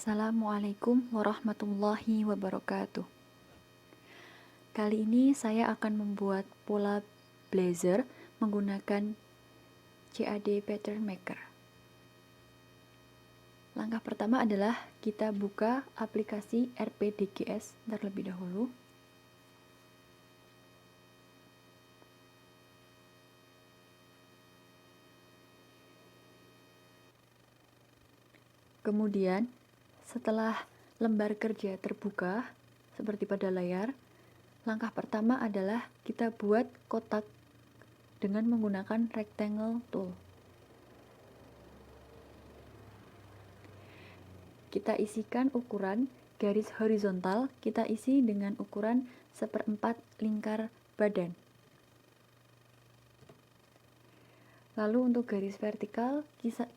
Assalamualaikum warahmatullahi wabarakatuh. Kali ini saya akan membuat pola blazer menggunakan CAD Pattern Maker. Langkah pertama adalah kita buka aplikasi RPDGS terlebih dahulu. Kemudian, setelah lembar kerja terbuka seperti pada layar, langkah pertama adalah kita buat kotak dengan menggunakan rectangle tool. Kita isikan ukuran garis horizontal, kita isi dengan ukuran 1/4 lingkar badan. Lalu untuk garis vertikal,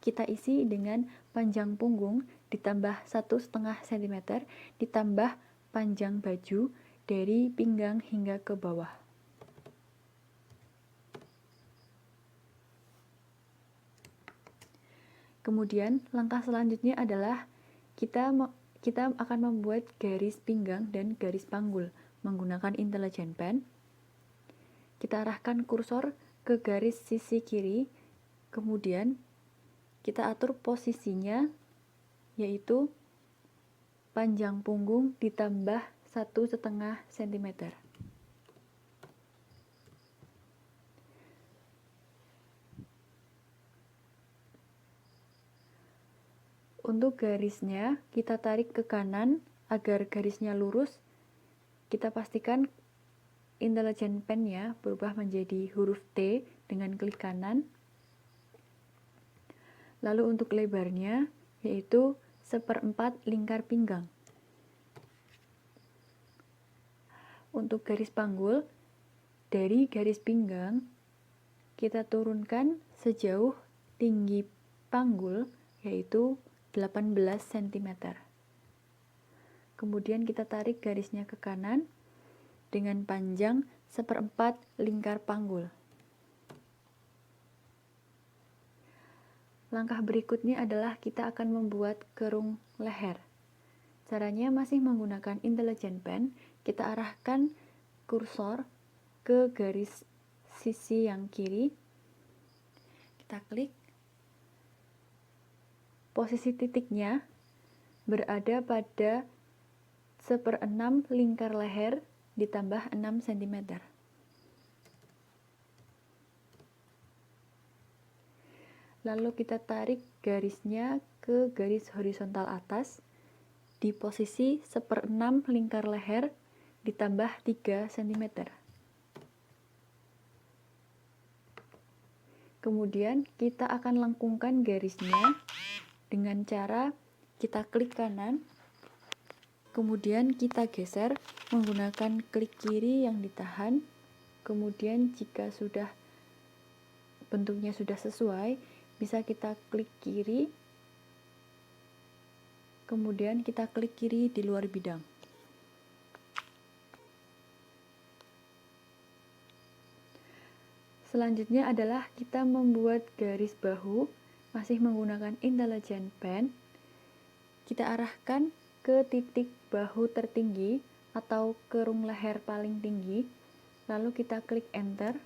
kita isi dengan panjang punggung ditambah 1,5 cm ditambah panjang baju dari pinggang hingga ke bawah. Kemudian langkah selanjutnya adalah kita akan membuat garis pinggang dan garis panggul menggunakan Intelligent Pen. Kita arahkan kursor ke garis sisi kiri, kemudian kita atur posisinya, yaitu panjang punggung ditambah 1,5 cm. Untuk garisnya, kita tarik ke kanan agar garisnya lurus. Kita pastikan Intelligent Pen-nya berubah menjadi huruf T dengan klik kanan. Lalu untuk lebarnya, yaitu 1/4 lingkar pinggang. Untuk garis panggul, dari garis pinggang, kita turunkan sejauh tinggi panggul, yaitu 18 cm. Kemudian kita tarik garisnya ke kanan dengan panjang 1/4 lingkar panggul. Langkah berikutnya adalah kita akan membuat kerung leher. Caranya masih menggunakan Intelligent Pen, kita arahkan kursor ke garis sisi yang kiri. Kita klik. Posisi titiknya berada pada 1/6 lingkar leher ditambah 6 cm. Lalu kita tarik garisnya ke garis horizontal atas di posisi 1/6 lingkar leher ditambah 3 cm. Kemudian kita akan lengkungkan garisnya dengan cara kita klik kanan, kemudian kita geser menggunakan klik kiri yang ditahan. Kemudian jika bentuknya sudah sesuai, bisa kita klik kiri, kemudian kita klik kiri di luar bidang. Selanjutnya adalah kita membuat garis bahu masih menggunakan Intelligent Pen. Kita arahkan ke titik bahu tertinggi atau kerung leher paling tinggi, lalu kita klik enter.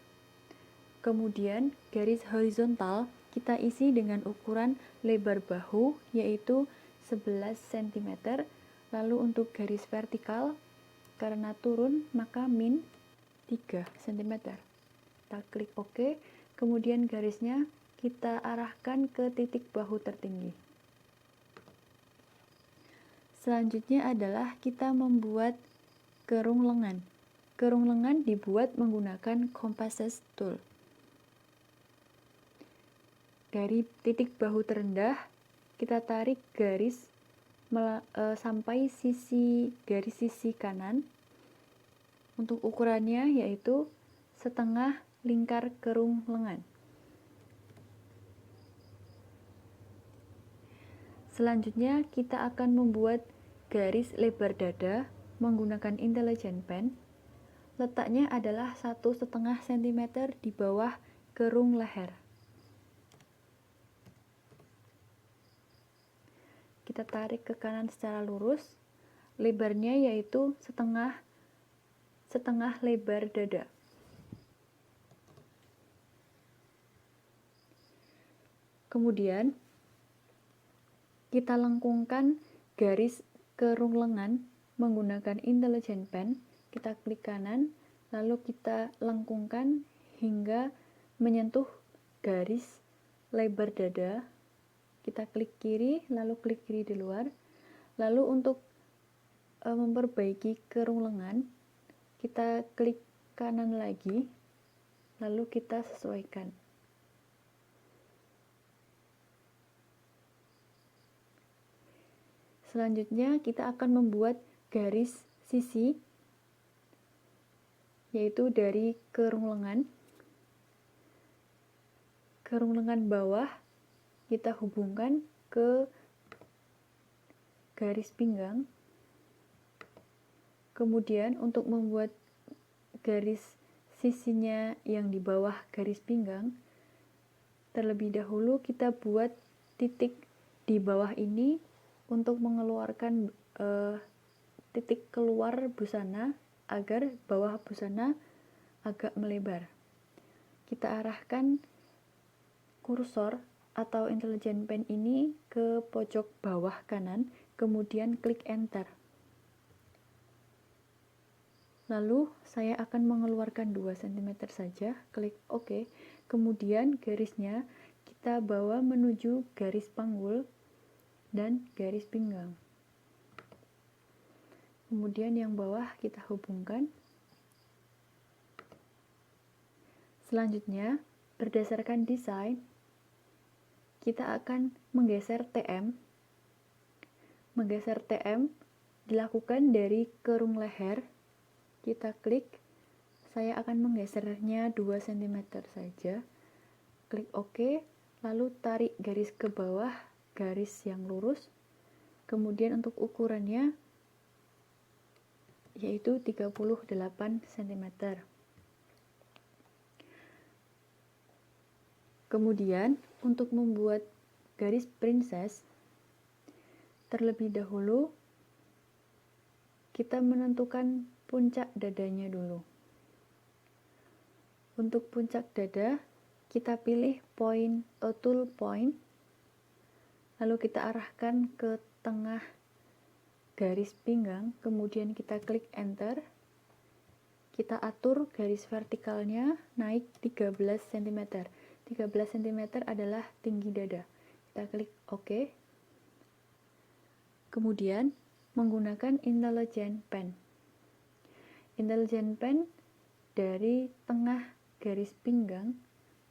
Kemudian garis horizontal kita isi dengan ukuran lebar bahu, yaitu 11 cm. Lalu untuk garis vertikal, karena turun maka min 3 cm. Kita klik OK, kemudian garisnya kita arahkan ke titik bahu tertinggi. Selanjutnya adalah kita membuat kerung lengan. Kerung lengan dibuat menggunakan Compasses tool. Dari titik bahu terendah, kita tarik garis sampai garis sisi kanan. Untuk ukurannya yaitu 1/2 lingkar kerung lengan. Selanjutnya kita akan membuat garis lebar dada menggunakan Intelligent Pen. Letaknya adalah 1,5 cm di bawah kerung leher. kita tarik ke kanan secara lurus. Lebarnya yaitu setengah lebar dada. Kemudian kita lengkungkan garis kerung lengan menggunakan intelligent pen. Kita klik kanan, lalu kita lengkungkan hingga menyentuh garis lebar dada. Kita klik kiri, lalu klik kiri di luar. Lalu untuk memperbaiki kerung lengan, kita klik kanan lagi, lalu kita sesuaikan. Selanjutnya kita akan membuat garis sisi, yaitu dari kerung lengan bawah kita hubungkan ke garis pinggang. Kemudian untuk membuat garis sisinya yang di bawah garis pinggang, terlebih dahulu kita buat titik di bawah ini untuk mengeluarkan titik keluar busana agar bawah busana agak melebar. Kita arahkan kursor atau intelligent pen ini ke pojok bawah kanan, kemudian klik enter. Lalu saya akan mengeluarkan 2 cm saja, klik OK. Kemudian garisnya kita bawa menuju garis panggul dan garis pinggang. Kemudian yang bawah kita hubungkan. Selanjutnya, berdasarkan desain, kita akan menggeser TM. Menggeser TM dilakukan dari kerung leher. Kita klik, saya akan menggesernya 2 cm saja, klik OK, lalu tarik garis ke bawah, garis yang lurus, kemudian untuk ukurannya yaitu 38 cm. Kemudian untuk membuat garis princess, terlebih dahulu kita menentukan puncak dadanya dulu. Untuk puncak dada, kita pilih tool point, lalu kita arahkan ke tengah garis pinggang, kemudian kita klik enter. Kita atur garis vertikalnya naik 13 cm. 13 cm adalah tinggi dada. Kita klik OK. Kemudian menggunakan intelligent pen. Intelligent pen dari tengah garis pinggang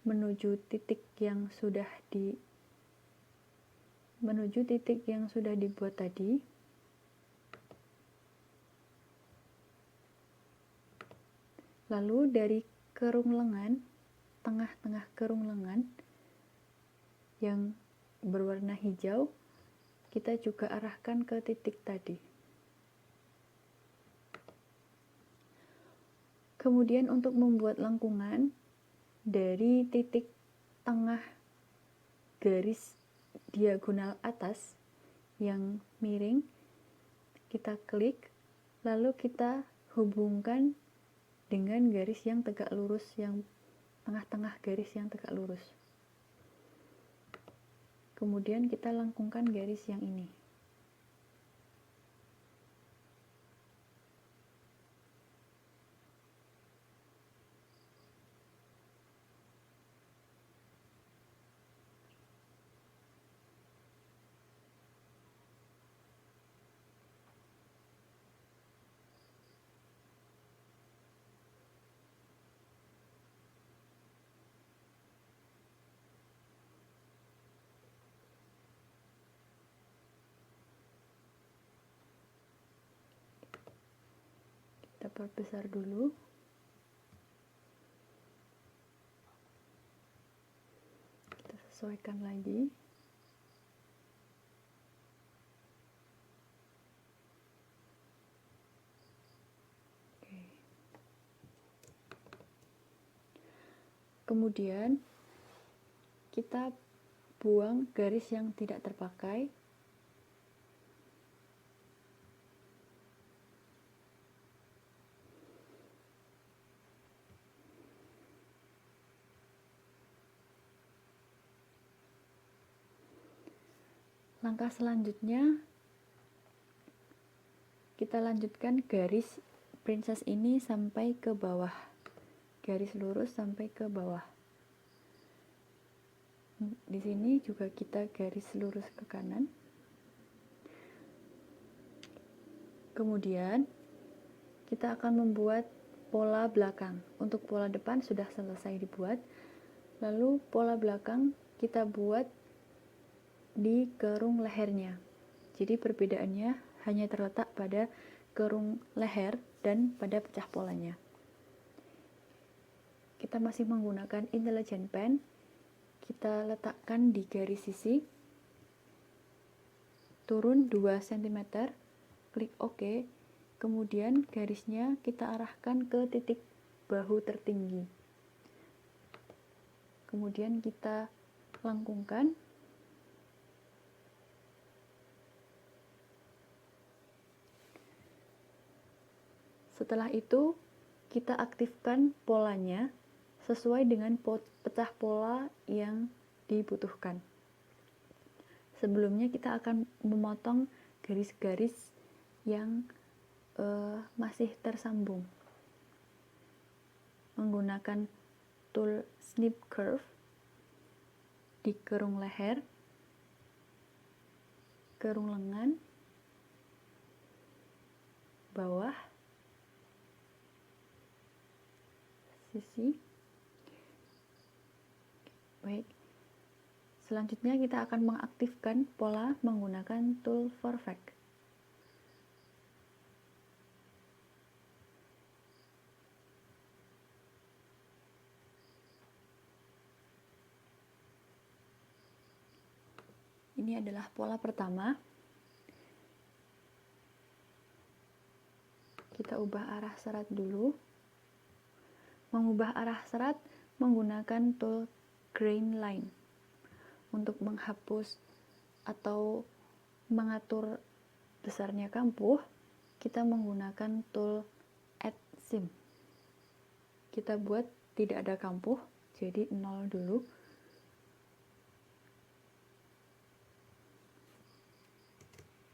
menuju titik yang sudah dibuat tadi. Lalu dari kerung lengan, tengah-tengah kerung lengan yang berwarna hijau, kita juga arahkan ke titik tadi. Kemudian untuk membuat lengkungan dari titik tengah garis diagonal atas yang miring, kita klik, lalu kita hubungkan dengan garis yang tegak lurus, yang tengah-tengah garis yang tegak lurus. Kemudian kita lengkungkan garis yang ini. Kita perbesar dulu. Kita sesuaikan lagi. Oke. Kemudian kita buang garis yang tidak terpakai. Langkah selanjutnya kita lanjutkan garis princess ini sampai ke bawah, garis lurus sampai ke bawah. Di sini juga kita garis lurus ke kanan. Kemudian kita akan membuat pola belakang. Untuk pola depan sudah selesai dibuat. Lalu pola belakang kita buat di kerung lehernya. Jadi perbedaannya hanya terletak pada kerung leher dan pada pecah polanya. Kita masih menggunakan intelligent pen. Kita letakkan di garis sisi, turun 2 cm, klik OK. Kemudian garisnya kita arahkan ke titik bahu tertinggi. Kemudian kita lengkungkan. Setelah itu kita aktifkan polanya sesuai dengan pecah pola yang dibutuhkan. Sebelumnya kita akan memotong garis-garis yang masih tersambung menggunakan tool snip curve di kerung leher, kerung lengan, bawah, sisi. Baik. Selanjutnya kita akan mengaktifkan pola menggunakan tool perfect. Ini adalah pola pertama. Kita ubah arah serat dulu. Mengubah arah serat menggunakan tool grain line. Untuk menghapus atau mengatur besarnya kampuh, kita menggunakan tool add seam. Kita buat tidak ada kampuh, jadi 0 dulu.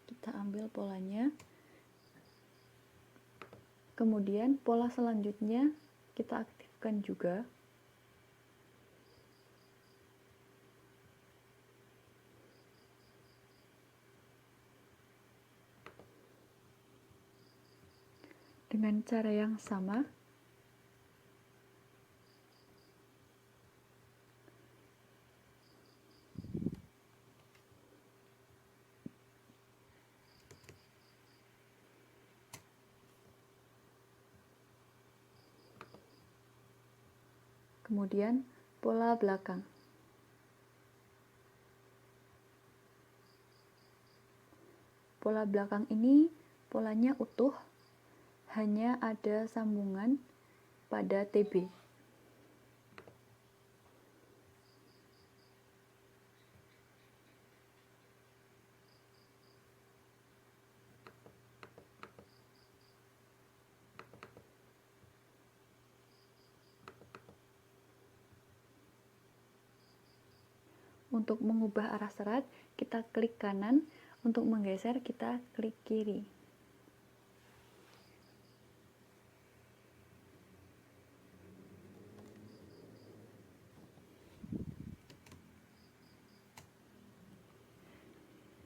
Kita ambil polanya. Kemudian pola selanjutnya kita aktifkan juga. Dengan cara yang sama. Kemudian pola belakang. Pola belakang ini polanya utuh, hanya ada sambungan pada TB. Untuk mengubah arah serat, kita klik kanan. Untuk menggeser, kita klik kiri.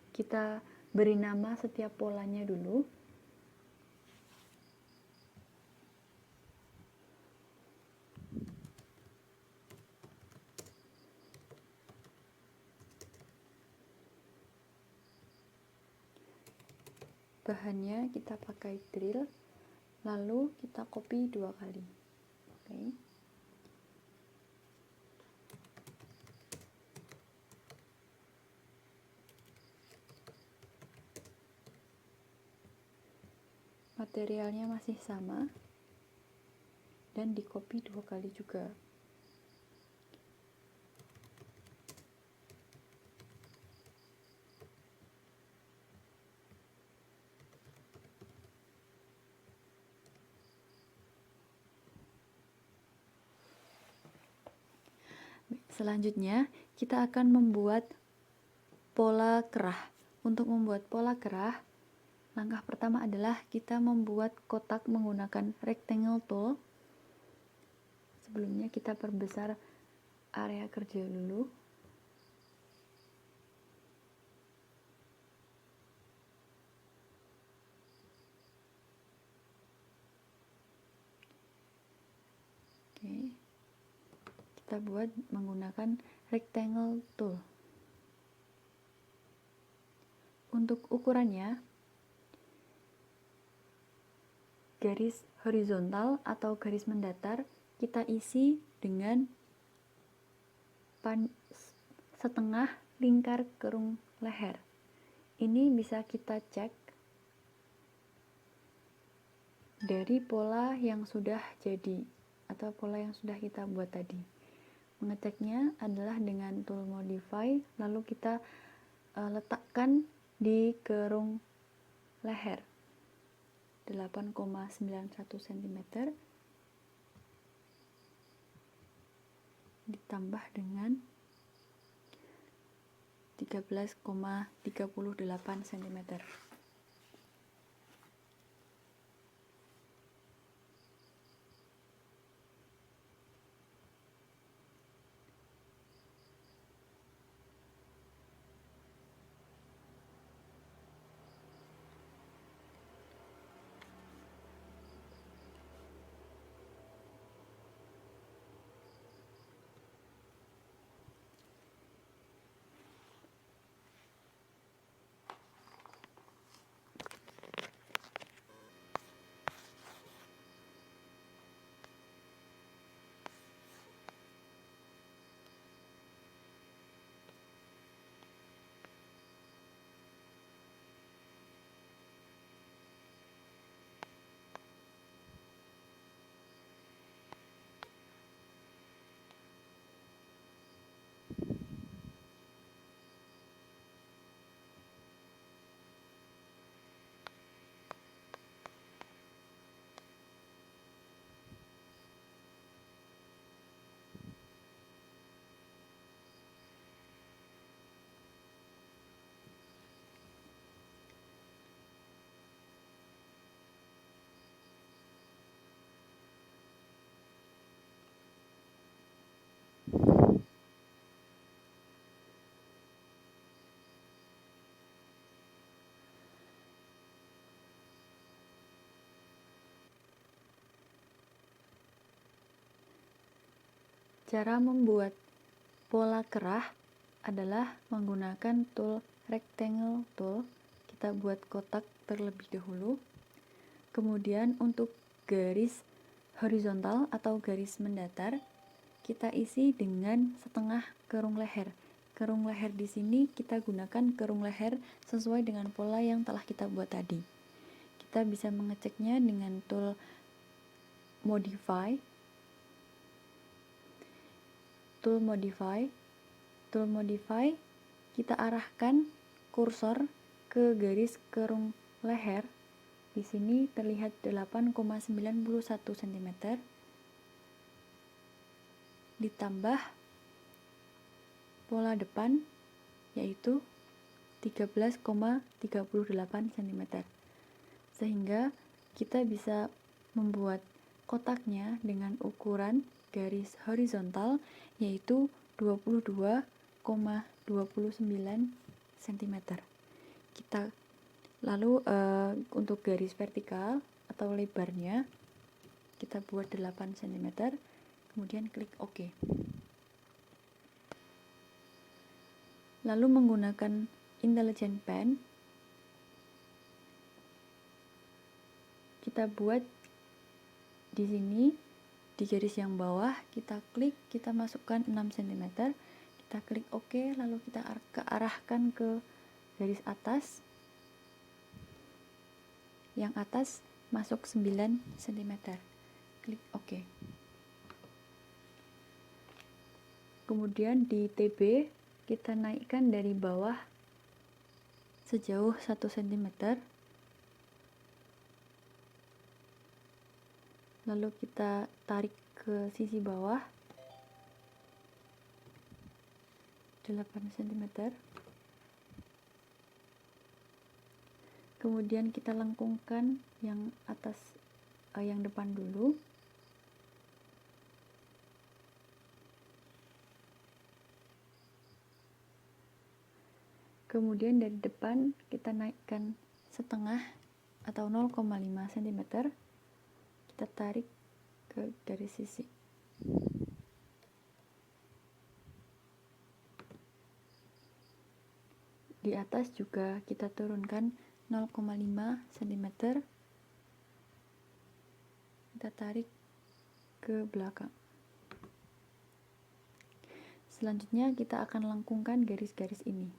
Kita beri nama setiap polanya dulu. Bahannya kita pakai drill, lalu kita copy 2 kali. Oke. Materialnya masih sama dan di copy 2 kali juga. Selanjutnya kita akan membuat pola kerah. Untuk membuat pola kerah, langkah pertama adalah kita membuat kotak menggunakan rectangle tool. Sebelumnya kita perbesar area kerja dulu. Oke. Kita buat menggunakan rectangle tool. Untuk ukurannya, garis horizontal atau garis mendatar kita isi dengan setengah lingkar kerung leher. Ini bisa kita cek dari pola yang sudah jadi atau pola yang sudah kita buat tadi. Mengeceknya adalah dengan tool modify, lalu kita letakkan di kerung leher 8,91 cm ditambah dengan 13,38 cm. Cara membuat pola kerah adalah menggunakan tool rectangle tool. Kita buat kotak terlebih dahulu. Kemudian untuk garis horizontal atau garis mendatar, kita isi dengan setengah kerung leher. Kerung leher di sini kita gunakan kerung leher sesuai dengan pola yang telah kita buat tadi. Kita bisa mengeceknya dengan tool modify. Tool modify, kita arahkan kursor ke garis kerung leher. Di sini terlihat 8,91 cm ditambah pola depan yaitu 13,38 cm, sehingga kita bisa membuat kotaknya dengan ukuran garis horizontal yaitu 22,29 cm. Kita lalu untuk garis vertikal atau lebarnya kita buat 8 cm, kemudian klik OK. Lalu menggunakan Intelligent Pen kita buat di sini di garis yang bawah, kita klik, kita masukkan 6 cm, kita klik OK, lalu kita arahkan ke garis atas, yang atas masuk 9 cm, klik OK. Kemudian di TB kita naikkan dari bawah sejauh 1 cm, lalu kita tarik ke sisi bawah 8 cm, Kemudian kita lengkungkan yang atas, yang depan dulu. Kemudian dari depan kita naikkan setengah atau 0,5 cm. Kita tarik ke garis sisi. Di atas juga kita turunkan 0,5 cm. Kita tarik ke belakang. Selanjutnya kita akan lengkungkan garis-garis ini.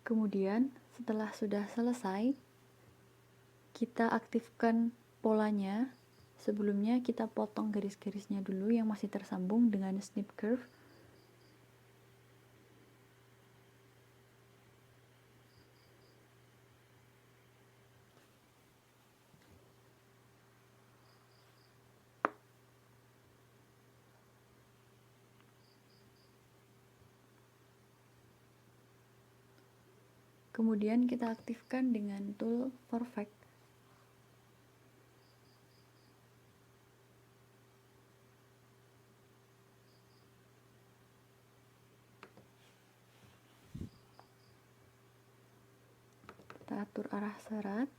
Kemudian setelah sudah selesai, kita aktifkan polanya. Sebelumnya kita potong garis-garisnya dulu yang masih tersambung dengan snip curve. Kemudian kita aktifkan dengan tool perfect. Kita atur arah serat.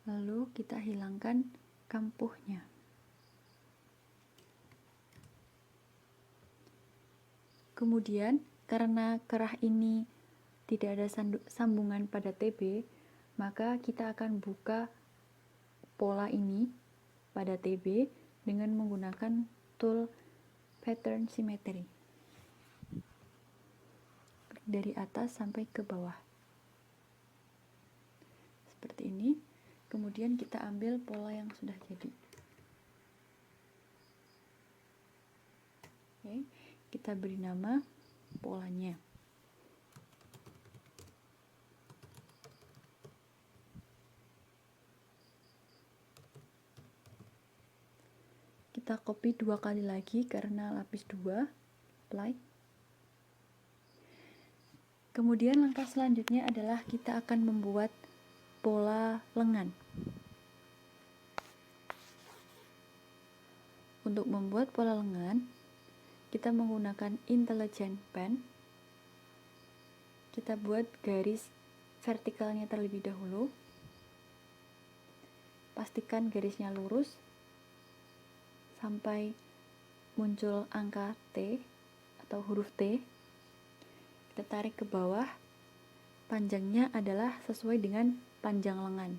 Lalu kita hilangkan kampuhnya. Kemudian karena kerah ini tidak ada sambungan pada TB, maka kita akan buka pola ini pada TB dengan menggunakan tool pattern symmetry. Klik dari atas sampai ke bawah. Seperti ini. Kemudian kita ambil pola yang sudah jadi. Oke, kita beri nama polanya. Kita copy 2 kali lagi karena lapis 2, apply. Kemudian langkah selanjutnya adalah kita akan membuat pola lengan. Untuk membuat pola lengan, kita menggunakan intelligent pen. Kita buat garis vertikalnya terlebih dahulu. Pastikan garisnya lurus sampai muncul angka T atau huruf T. Kita tarik ke bawah. Panjangnya adalah sesuai dengan panjang lengan.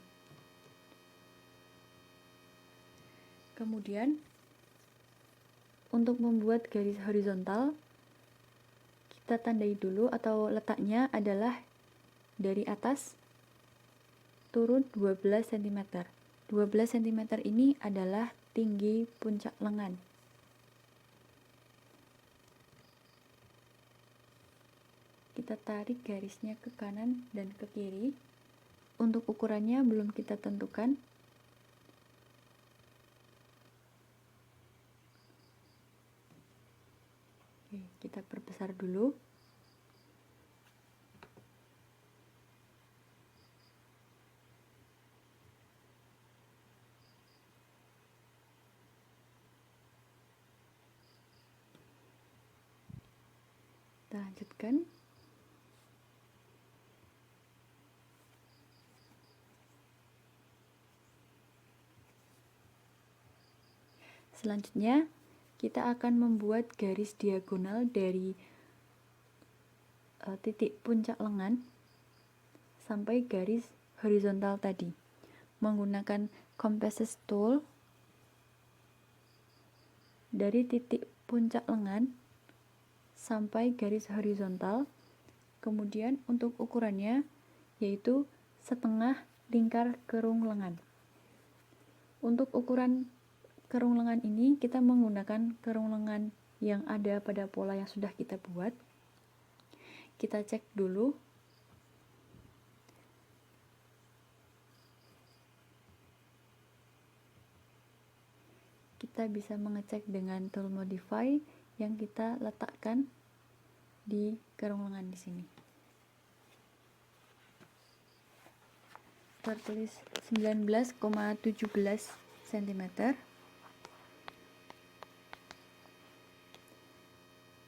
Kemudian untuk membuat garis horizontal, kita tandai dulu atau letaknya adalah dari atas turun 12 cm. 12 cm ini adalah tinggi puncak lengan. Kita tarik garisnya ke kanan dan ke kiri. Untuk ukurannya belum kita tentukan. Oke, kita perbesar dulu. Kita lanjutkan. Selanjutnya, kita akan membuat garis diagonal dari titik puncak lengan sampai garis horizontal tadi. Menggunakan compasses tool dari titik puncak lengan sampai garis horizontal. Kemudian untuk ukurannya yaitu setengah lingkar kerung lengan. Untuk ukuran kerung lengan ini kita menggunakan kerung lengan yang ada pada pola yang sudah kita buat. Kita cek dulu. Kita bisa mengecek dengan tool modify yang kita letakkan di kerung lengan di sini. Tertulis 19,17 cm.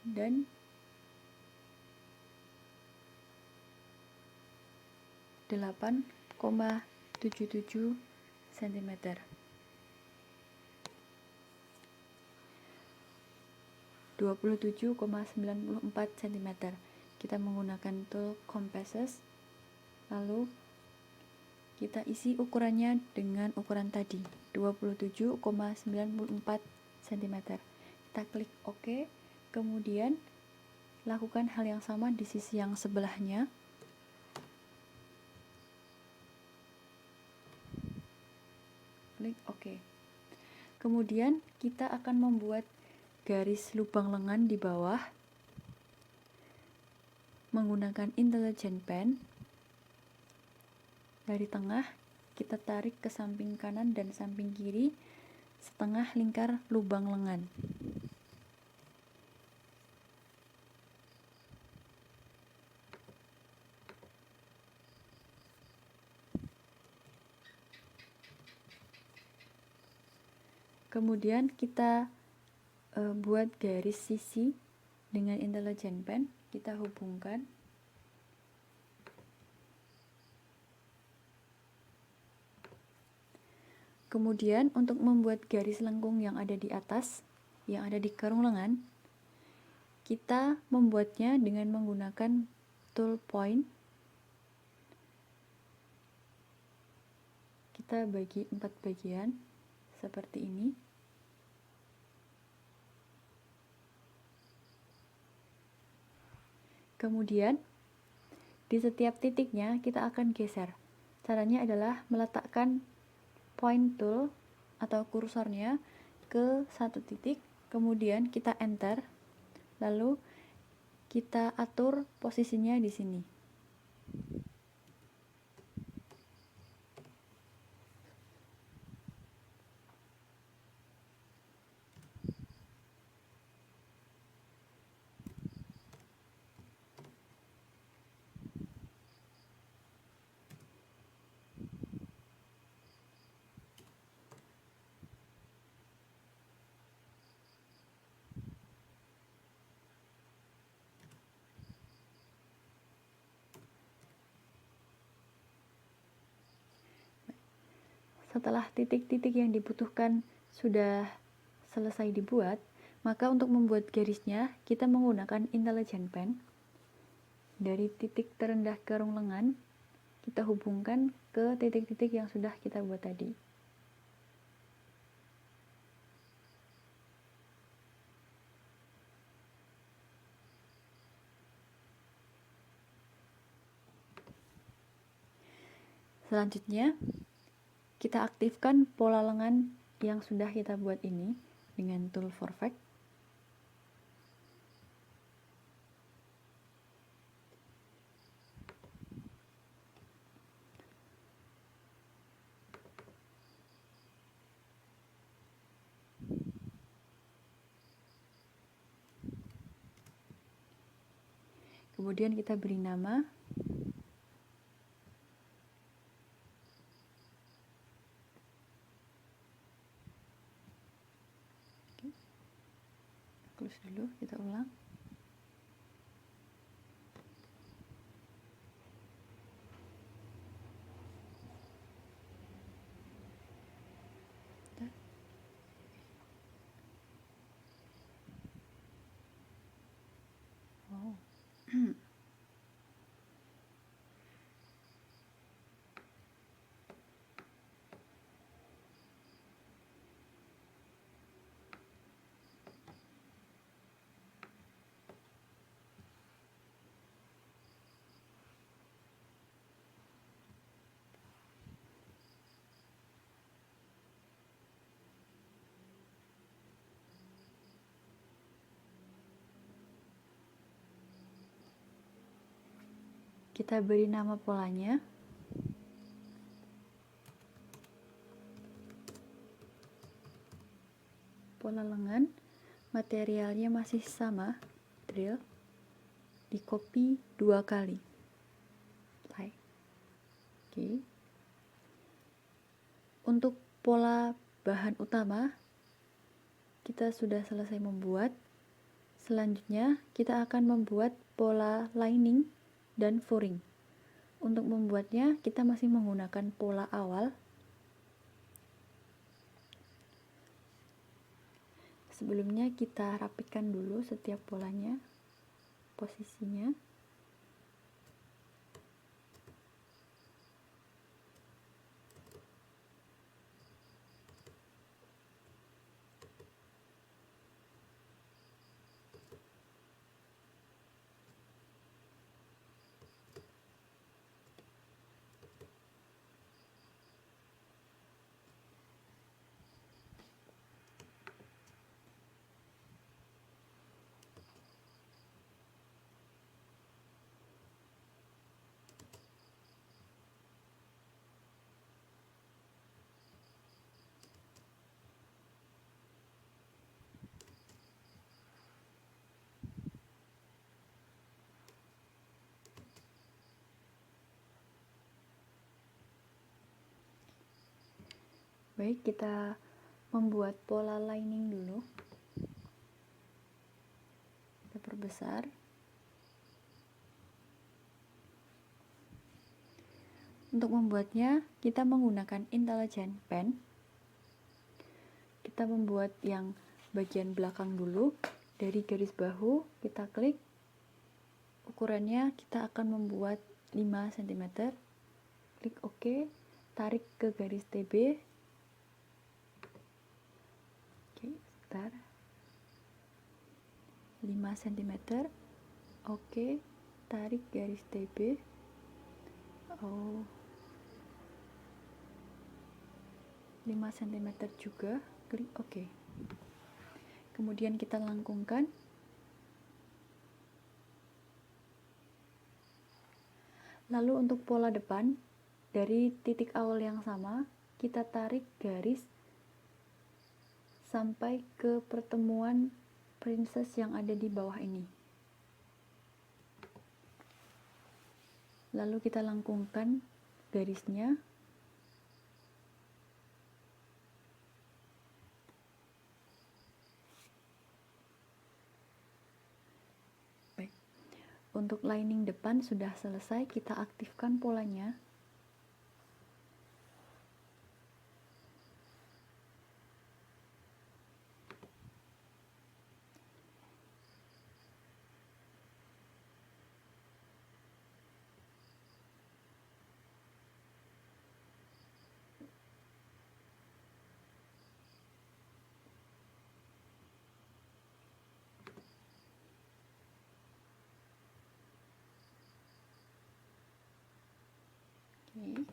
Dan delapan 8,77 cm. 27,94 cm. Kita menggunakan tool compasses, lalu kita isi ukurannya dengan ukuran tadi 27,94 cm. Kita klik OK. Kemudian lakukan hal yang sama di sisi yang sebelahnya. Klik OK. Kemudian kita akan membuat garis lubang lengan di bawah menggunakan intelligent pen. Dari tengah kita tarik ke samping kanan dan samping kiri setengah lingkar lubang lengan. Kemudian kita buat garis sisi dengan intelligent pen, kita hubungkan. Kemudian untuk membuat garis lengkung yang ada di atas, yang ada di kerung lengan, kita membuatnya dengan menggunakan tool point. Kita bagi 4 bagian seperti ini. Kemudian di setiap titiknya kita akan geser. Caranya adalah meletakkan point tool atau kursornya ke satu titik, kemudian kita enter, lalu kita atur posisinya di sini. Setelah titik-titik yang dibutuhkan sudah selesai dibuat, maka untuk membuat garisnya kita menggunakan intelligent pen. Dari titik terendah kerung lengan kita hubungkan ke titik-titik yang sudah kita buat tadi. Selanjutnya kita aktifkan pola lengan yang sudah kita buat ini dengan tool perfect. Kemudian kita beri nama. Close dulu, kita ulang. Kita beri nama polanya. Pola lengan, materialnya masih sama, drill. Di copy 2 kali. Play. Oke. Untuk pola bahan utama, kita sudah selesai membuat. Selanjutnya, kita akan membuat pola lining dan furing. Untuk membuatnya, kita masih menggunakan pola awal. Sebelumnya kita rapikan dulu setiap polanya, posisinya. Baik, kita membuat pola lining dulu. Kita perbesar. Untuk membuatnya, kita menggunakan Intelligent Pen. Kita membuat yang bagian belakang dulu. Dari garis bahu, kita klik. Ukurannya kita akan membuat 5 cm. Klik OK. Tarik ke garis TB. Oke, sebentar. 5 cm. Oke, tarik garis TB. Oh, 5 cm juga. Klik OK. Kemudian kita langkungkan. Lalu untuk pola depan, dari titik awal yang sama, kita tarik garis sampai ke pertemuan princess yang ada di bawah ini. Lalu kita langkungkan garisnya. Baik. Untuk lining depan sudah selesai, kita aktifkan polanya. Oke.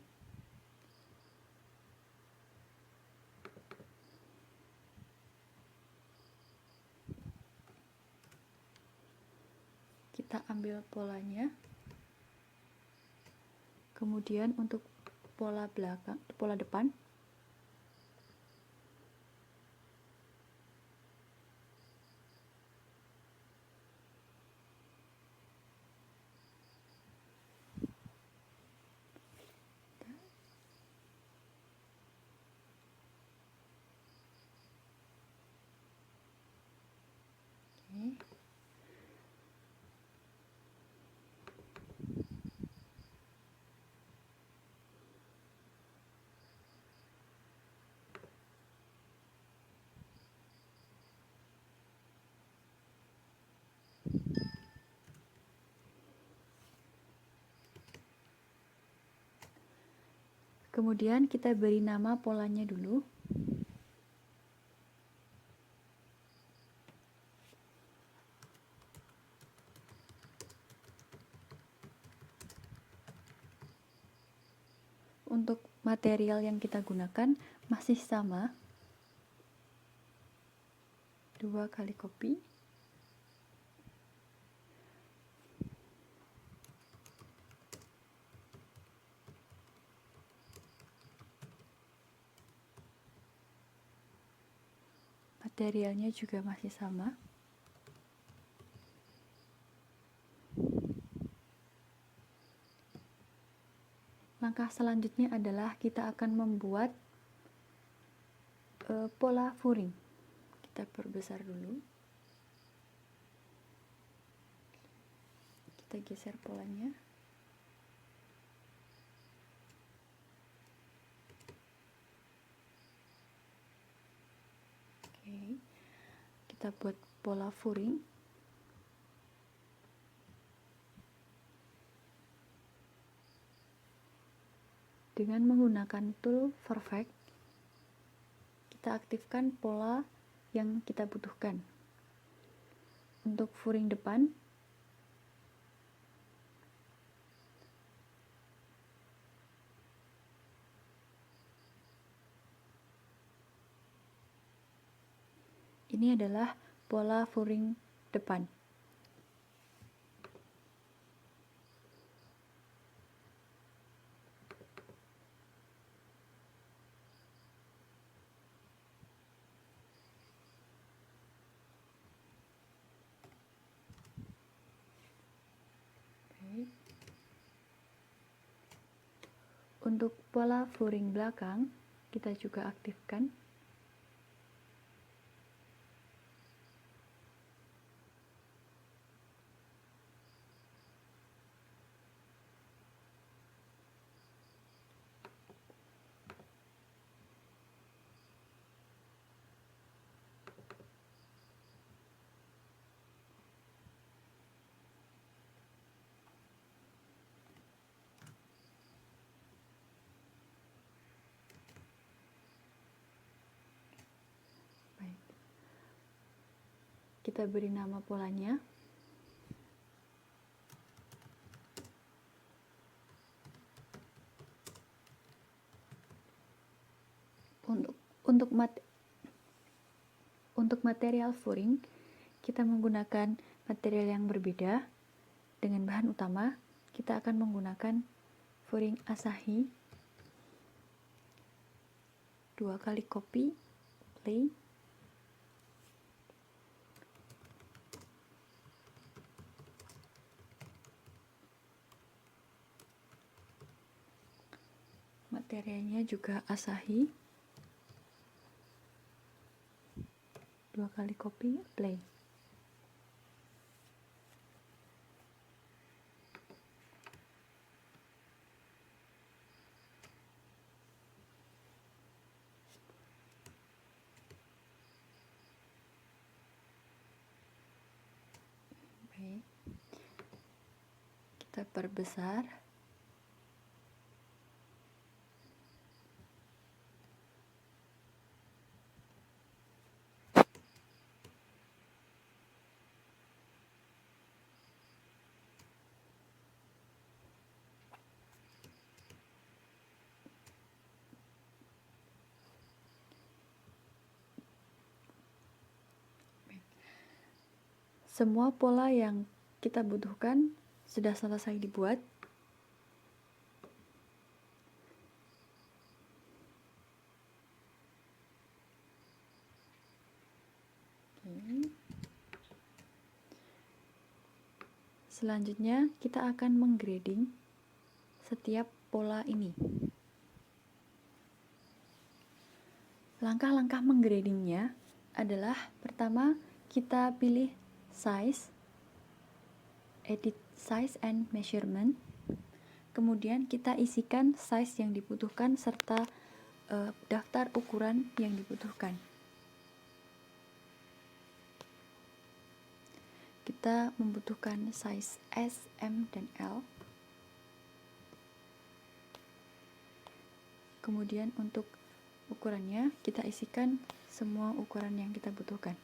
Kita ambil polanya. Kemudian untuk pola belakang, pola depan, oke. Kemudian kita beri nama polanya dulu. Untuk material yang kita gunakan masih sama, 2 kali copy. Materialnya juga masih sama. Langkah selanjutnya adalah kita akan membuat pola furing. Kita perbesar dulu. Kita geser polanya. Oke. Kita buat pola furing. Dengan menggunakan tool perfect, kita aktifkan pola yang kita butuhkan. Untuk furing depan, ini adalah pola furing depan. Untuk pola furing belakang, kita juga aktifkan. Kita beri nama polanya. Untuk material furing, kita menggunakan material yang berbeda. Dengan bahan utama, kita akan menggunakan furing Asahi. 2 kali copy, play. Materialnya juga Asahi. 2 kali copy, play. Oke. Kita perbesar. Semua pola yang kita butuhkan sudah selesai dibuat. Selanjutnya kita akan menggrading setiap pola ini. Langkah-langkah menggradingnya adalah pertama kita pilih size, edit size and measurement. Kemudian kita isikan size yang dibutuhkan serta daftar ukuran yang dibutuhkan. Kita membutuhkan size S, M, dan L. Kemudian untuk ukurannya kita isikan semua ukuran yang kita butuhkan.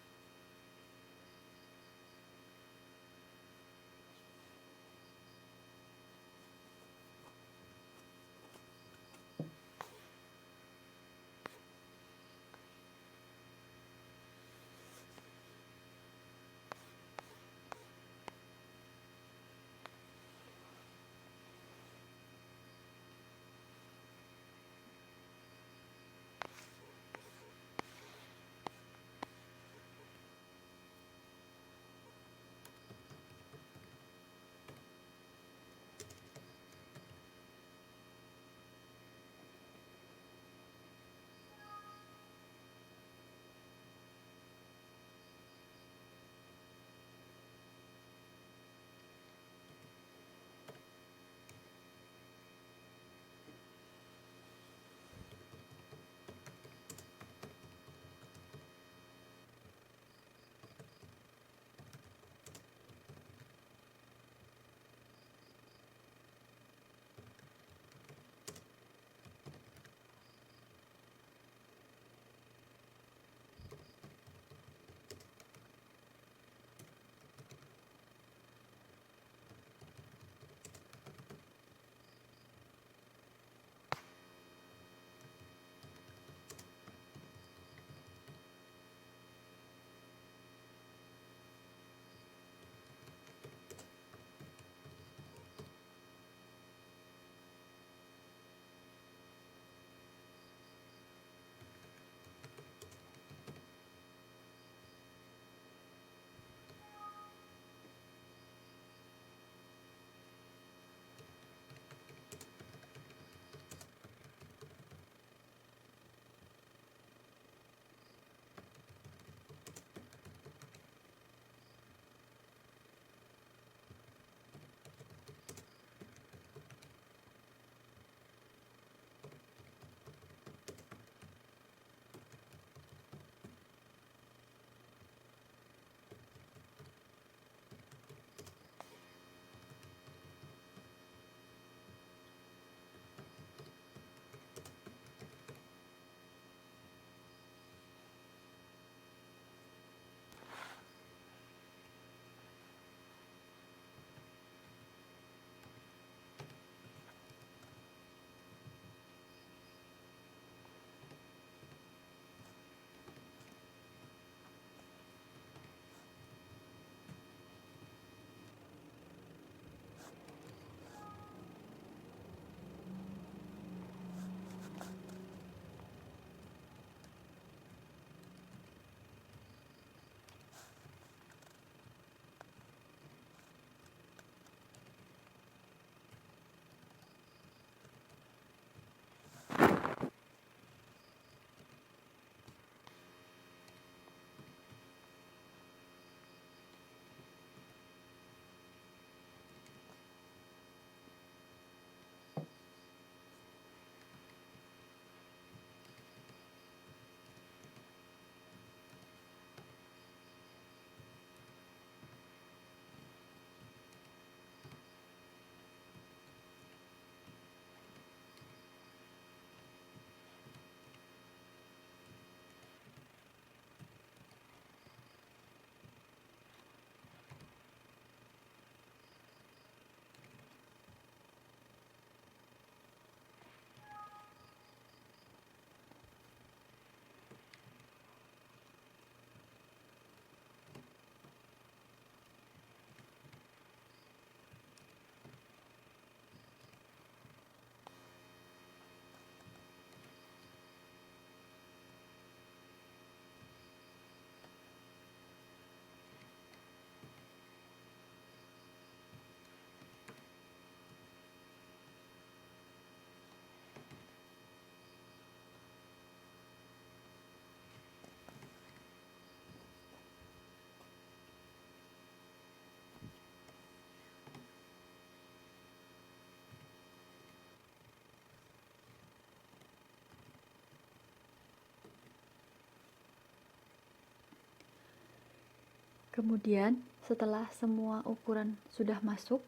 Kemudian setelah semua ukuran sudah masuk,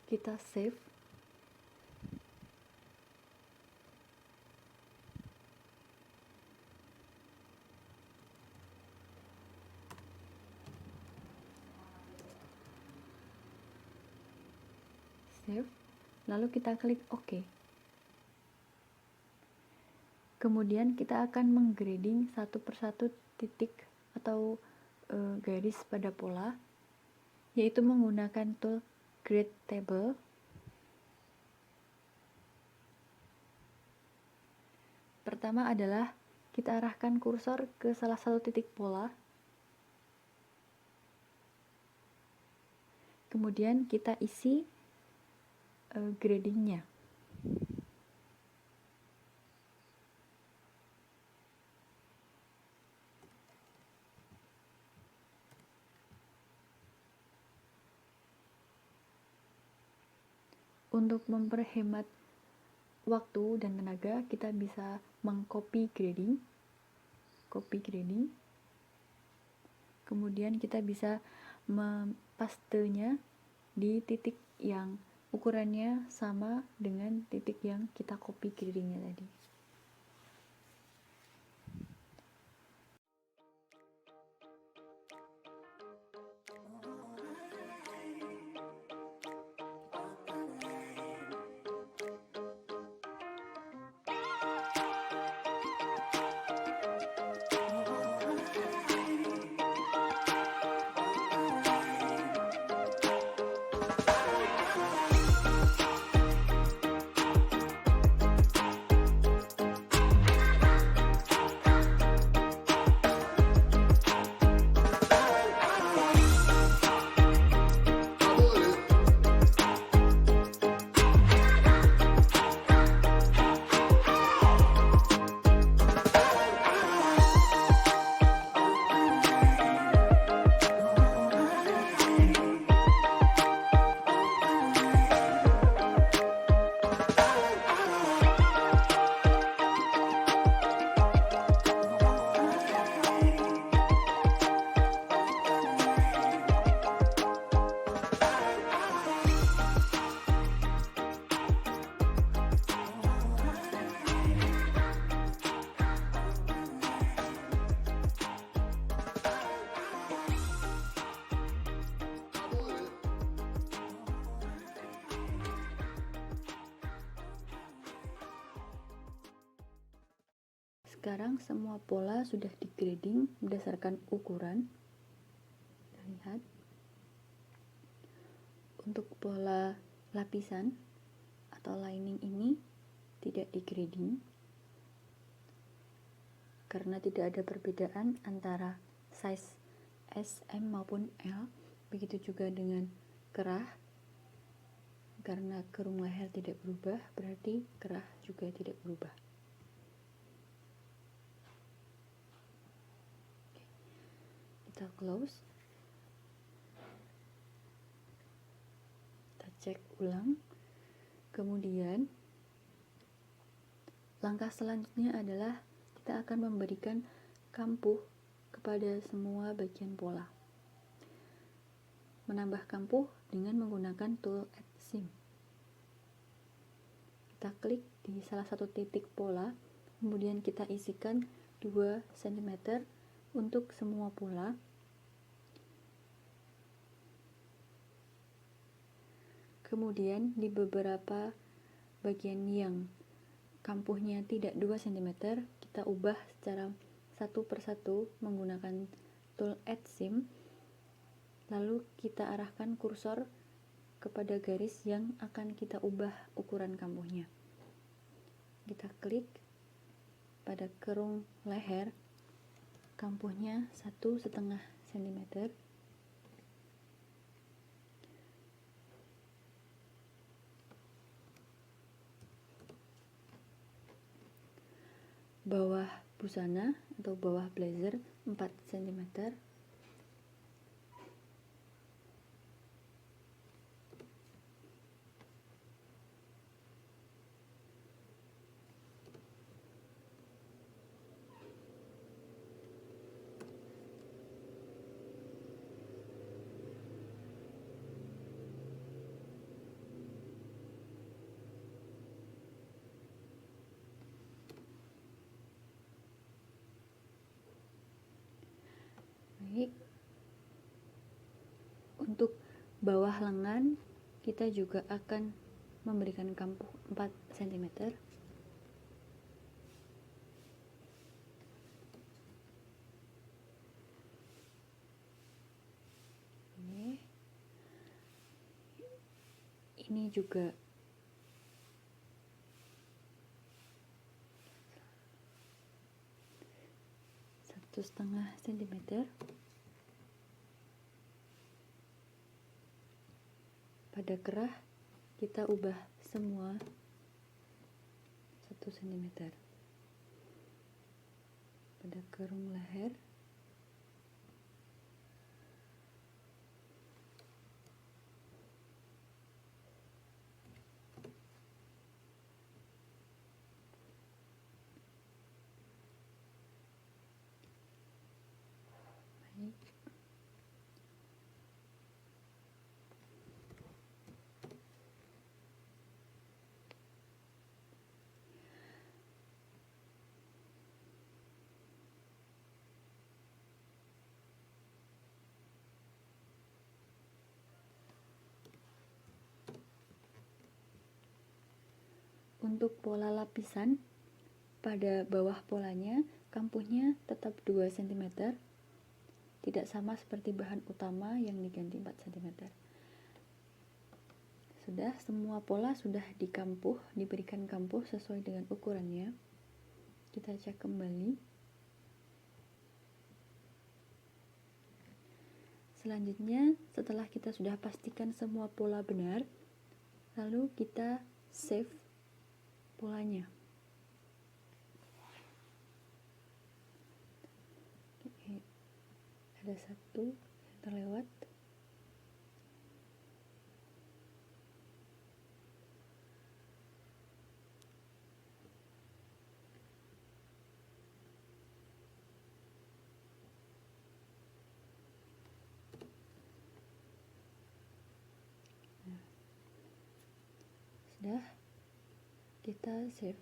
kita save. save, lalu kita klik OK. Kemudian kita akan menggrading satu persatu titik atau garis pada pola, yaitu menggunakan tool Grade Table. Pertama adalah kita arahkan kursor ke salah satu titik pola. Kemudian kita isi gradingnya. Untuk memperhemat waktu dan tenaga, kita bisa mengcopy grading, kemudian kita bisa mempastenya di titik yang ukurannya sama dengan titik yang kita copy gradingnya tadi. Sekarang semua pola sudah di grading berdasarkan ukuran. Kita lihat. Untuk pola lapisan atau lining ini tidak di grading karena tidak ada perbedaan antara size S, M maupun L. Begitu juga dengan kerah. Karena kerung leher tidak berubah, berarti kerah juga tidak berubah. Kita close, kita cek ulang. Kemudian langkah selanjutnya adalah kita akan memberikan kampuh kepada semua bagian pola. Menambah kampuh dengan menggunakan tool Add Seam. Kita klik di salah satu titik pola, kemudian kita isikan 2 cm untuk semua pola. Kemudian di beberapa bagian yang kampuhnya tidak 2 cm, kita ubah secara satu persatu menggunakan tool Add Seam. Lalu kita arahkan kursor kepada garis yang akan kita ubah ukuran kampuhnya. Kita klik pada kerung leher, kampuhnya 1,5 cm. Bawah busana atau bawah blazer 4 cm. Baik. Untuk bawah lengan kita juga akan memberikan kampuh 4 cm. Ini juga 1,5 cm. Pada kerah kita ubah semua 1 cm. Pada kerung leher untuk pola lapisan. Pada bawah polanya, kampuhnya tetap 2 cm, tidak sama seperti bahan utama yang diganti 4 cm. Sudah, semua pola sudah dikampuh, diberikan kampuh sesuai dengan ukurannya. Kita cek kembali. Selanjutnya, setelah kita sudah pastikan semua pola benar, lalu kita save polanya. Ada satu yang terlewat. Nah, sudah, kita save.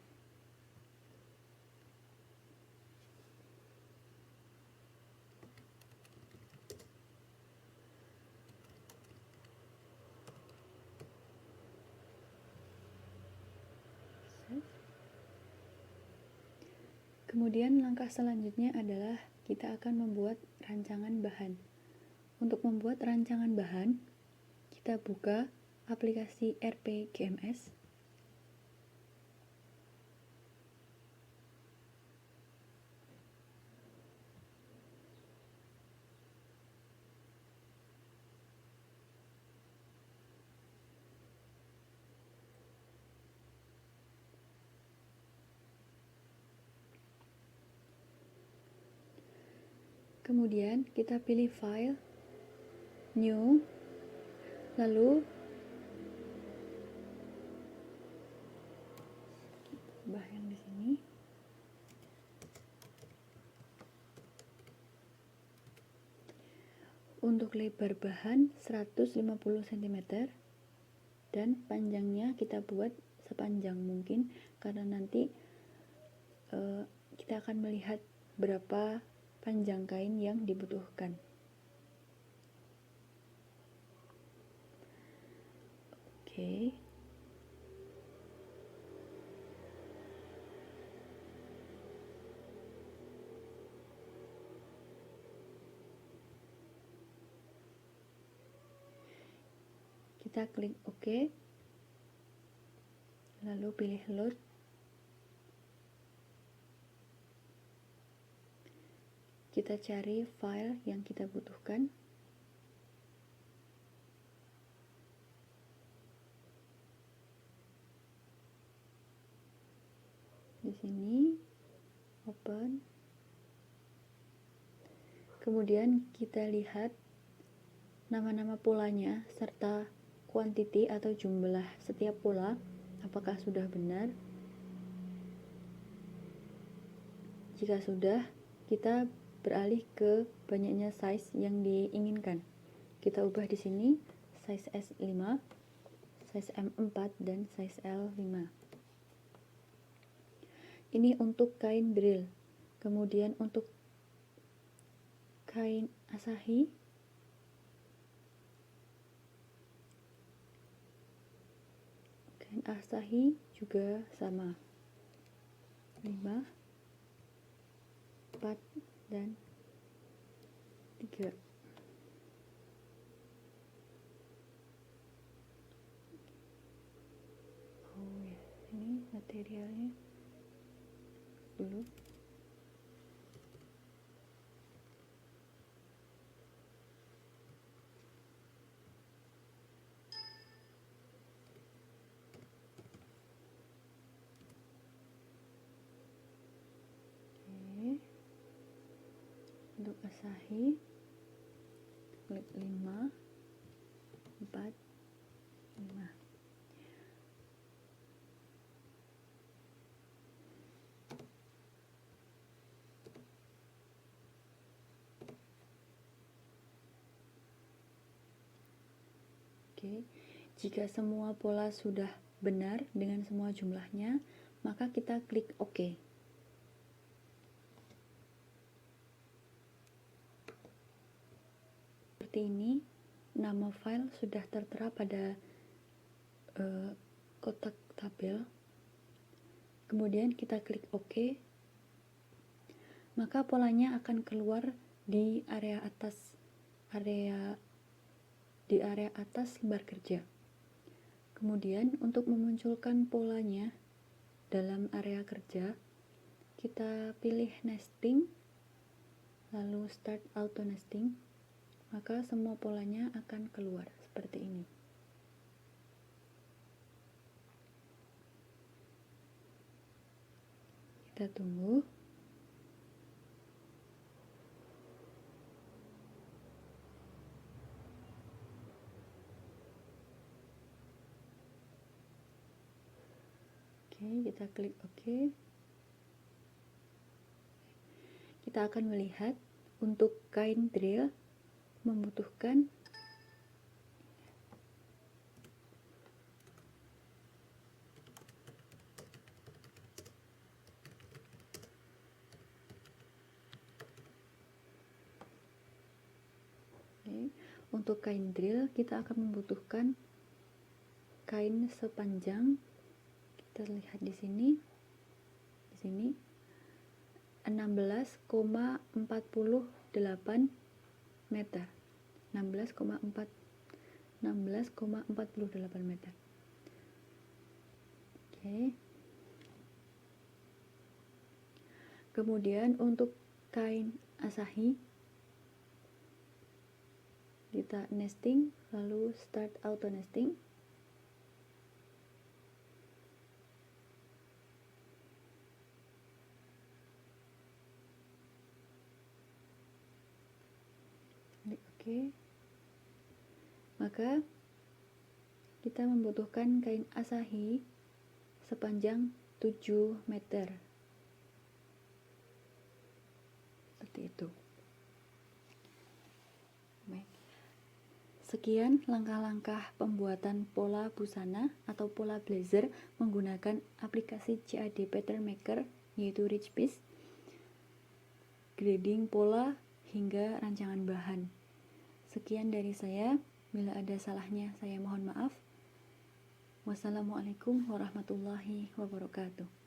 Kemudian langkah selanjutnya adalah kita akan membuat rancangan bahan. Untuk membuat rancangan bahan, kita buka aplikasi RPGMS. Kemudian kita pilih file, new, lalu ubah yang di sini. Untuk lebar bahan 150 cm dan panjangnya kita buat sepanjang mungkin karena nanti kita akan melihat berapa panjang kain yang dibutuhkan. Oke. Kita klik OK. Lalu pilih load. Kita cari file yang kita butuhkan. Di sini open. Kemudian kita lihat nama-nama polanya serta quantity atau jumlah setiap pola apakah sudah benar. Jika sudah, kita beralih ke banyaknya size yang diinginkan. Kita ubah di sini size S5, size M4 dan size L5. Ini untuk kain drill. Kemudian untuk kain asahi Asahi juga sama, 5, 4, dan 3. Oh ya, ini materialnya dulu. Oke. Untuk Asahi klik 5, 4, 5. Oke, jika semua pola sudah benar dengan semua jumlahnya, maka kita klik OK. Seperti ini, nama file sudah tertera pada kotak tabel. Kemudian kita klik OK, maka polanya akan keluar di area atas lembar kerja. Kemudian untuk memunculkan polanya dalam area kerja, kita pilih nesting, lalu start auto nesting, maka semua polanya akan keluar seperti ini. Kita tunggu. Oke, kita klik OK. Kita akan melihat untuk kain drill membutuhkan untuk kain drill kita akan membutuhkan kain sepanjang, kita lihat di sini 16,48 meter. 16,48 meter. Oke. Kemudian untuk kain Asahi kita nesting, lalu start auto nesting. Oke. Maka kita membutuhkan kain Asahi sepanjang 7 meter. Seperti itu. Baik. Sekian langkah-langkah pembuatan pola busana atau pola blazer menggunakan aplikasi CAD Pattern Maker, yaitu Richpiece, grading pola hingga rancangan bahan. Sekian dari saya. Bila ada salahnya saya mohon maaf. Wassalamualaikum warahmatullahi wabarakatuh.